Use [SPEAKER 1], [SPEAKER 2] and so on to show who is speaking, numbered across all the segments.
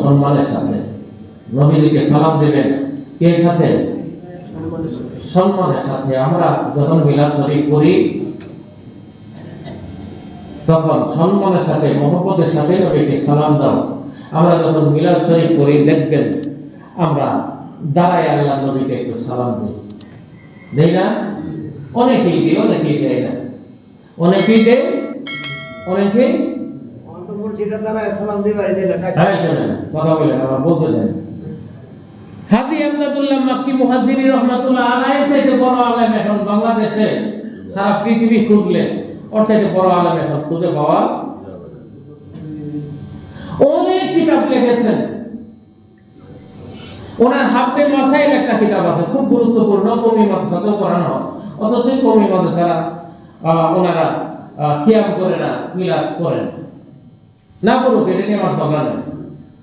[SPEAKER 1] সম্মানের সাথে নবীজিকে সালাম দেবেন। কে সাথে? সম্মানের সাথে। আমরা যখন মিলাদ শরীফ করি তখন সম্মানের সাথে মহব্বতের সাথে নবীকে সালাম দাও। আমরা যখন মিলাদ শরীফ করি দেখবেন আমরা দাঁড়ায় আল্লাহ নবীকে একটু সালাম দিই, দেই না? অনেকেই দিই, অনেকেই দেয় না। অনেকেই দেয়, অনেকেই কথা বলেন, আমরা বলতে দেন। হাজী আমদাদুল্লাহ মাক্কি মুহাজ্জিরি রহমাতুল্লাহ আলাইহি চাইতে বড় আলেম এখন বাংলাদেশে সারা পৃথিবী খুঁজলে ওর চাইতে বড় আলেম এখন খুঁজে পাওয়া। অনেক কিতাব লিখেছেন। ওনার হাতে মাসাইল একটা কিতাব আছে, খুব গুরুত্বপূর্ণ, কওমি মাদ্রাসাতেও পড়ানো হয়। অথচ কওমি মাদ্রাসারা ওনারা কিয়াম করে না, মিলাদ করেন না। করুক, এটা নিয়ে আমার ঝগড়া নেই।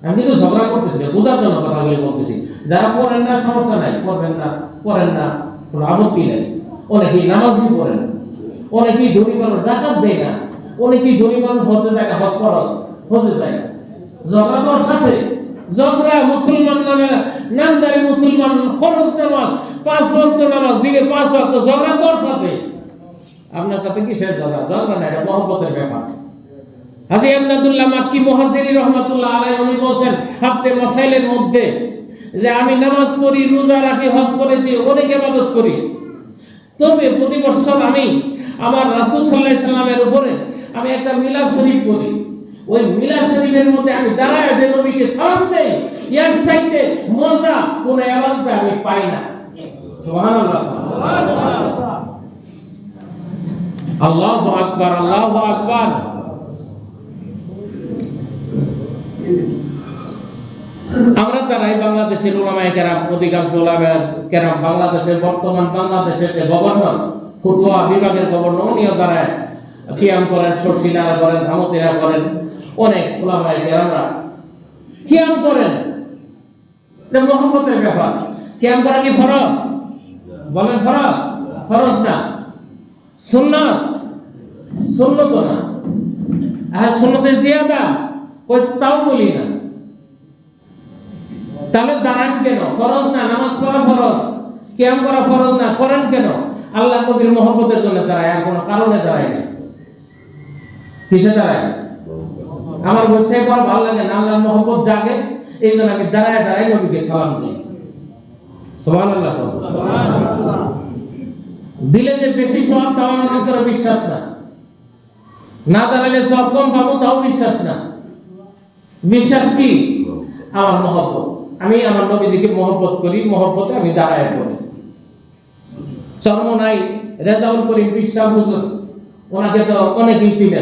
[SPEAKER 1] আমি কিন্তু ঝগড়া করতেছি না, বোঝার জন্য কথাগুলি বলতেছি। যারা পড়েন না সমস্যা নাই, পড়বেন না, পড়েন না, কোনো আপত্তি নেই। অনেকেই নামাজই পড়েন, অনেকেই ধনী মানুষ যাকাত দেয় না, অনেকেই ধনী মানুষ হজে যায় না, হজ ফরজ হজে যায় না। ঝগড়া তোর সাথে ঝগড়া। মুসলমান নামে নামদারি মুসলমান, ফরজ নামাজ 5 ওয়াক্ত নামাজ দিলে 5 ওয়াক্ত, ঝগড়া তোর সাথে। আপনার সাথে কিসের ঝগড়া? ঝগড়া না, এটা মহব্বতের ব্যাপার। হাজী আমদাদুল্লাহ মাক্কি মুহাজ্জিরি রহমাতুল্লাহ আলাইহি উনি বলেন হাতে মাসাইলের মধ্যে যে আমি নামাজ পড়ি, রোজা রাখি, হজ করেছি, অনেক ইবাদত করি, তবে প্রতি বছর আমি আমার রাসূল সাল্লাল্লাহু আলাইহি সাল্লামের উপরে আমি একটা মিলাদ শরীফ করি। ওই মিলাদ শরীফের মধ্যে আমি দাঁড়ায় যে নবীকে সালাম দেই, এর চাইতে মজা কোন ইবাদতে আমি পাই না। সুবহানাল্লাহ, সুবহানাল্লাহ, আল্লাহু আকবার, আল্লাহু আকবার। আমরা তারাই বাংলাদেশের উলামায়ে কেরাম, অধিকাংশ উলামায়ে কেরাম বাংলাদেশের বর্তমান বাংলাদেশের যে গভর্নর, ফতোয়া বিভাগের গভর্নর, উনিও দাঁড়ায় কিয়াম করেন, সরসিনারা করেন, ধামতিরা করেন, অনেক উলামায়ে কেরামরা কিয়াম করেন। এটা মহব্বতের ব্যাপার। কিয়াম করা কি ফরজ? বলেন ফরজ? ফরজ না, সুন্নাত। সুন্নত না, আর সুন্নতে জিয়াদা ওই তাও বলি না। তাহলে দাঁড়ান কেন? ফরজ না, নামাজ পড়া ফরজ, কিয়াম করা ফরজ না, করেন কেন? আল্লাহ নবীর মহব্বতের জন্য দাঁড়ায়, আর কোনো কারণে দাঁড়ায় না। কিসে দাঁড়ায়? আমার বসে পড়া ভালো লাগে না, আল্লাহর মহব্বত জাগে, এই জন্য আমি দাঁড়ায় দাঁড়ায় নবীকে সালাম দিই। সুবহানাল্লাহ, সুবহানাল্লাহ। দিলে যে বেশি সওয়াব তাও আমার ভিতরে বিশ্বাস না, না দাঁড়ালে সওয়াব কম পাবো তাও বিশ্বাস না। বিশ্বাস কি? আমার মহব্বত। আমি আমার নবীজিকে মহব্বত করি, মহব্বতে আমি দাঁড়ায় পড়ি। চর্ম নাই রেজাউল করিম বিশ্বাস হুজুর, ওনাকে তো অনেকেই ছিলেন।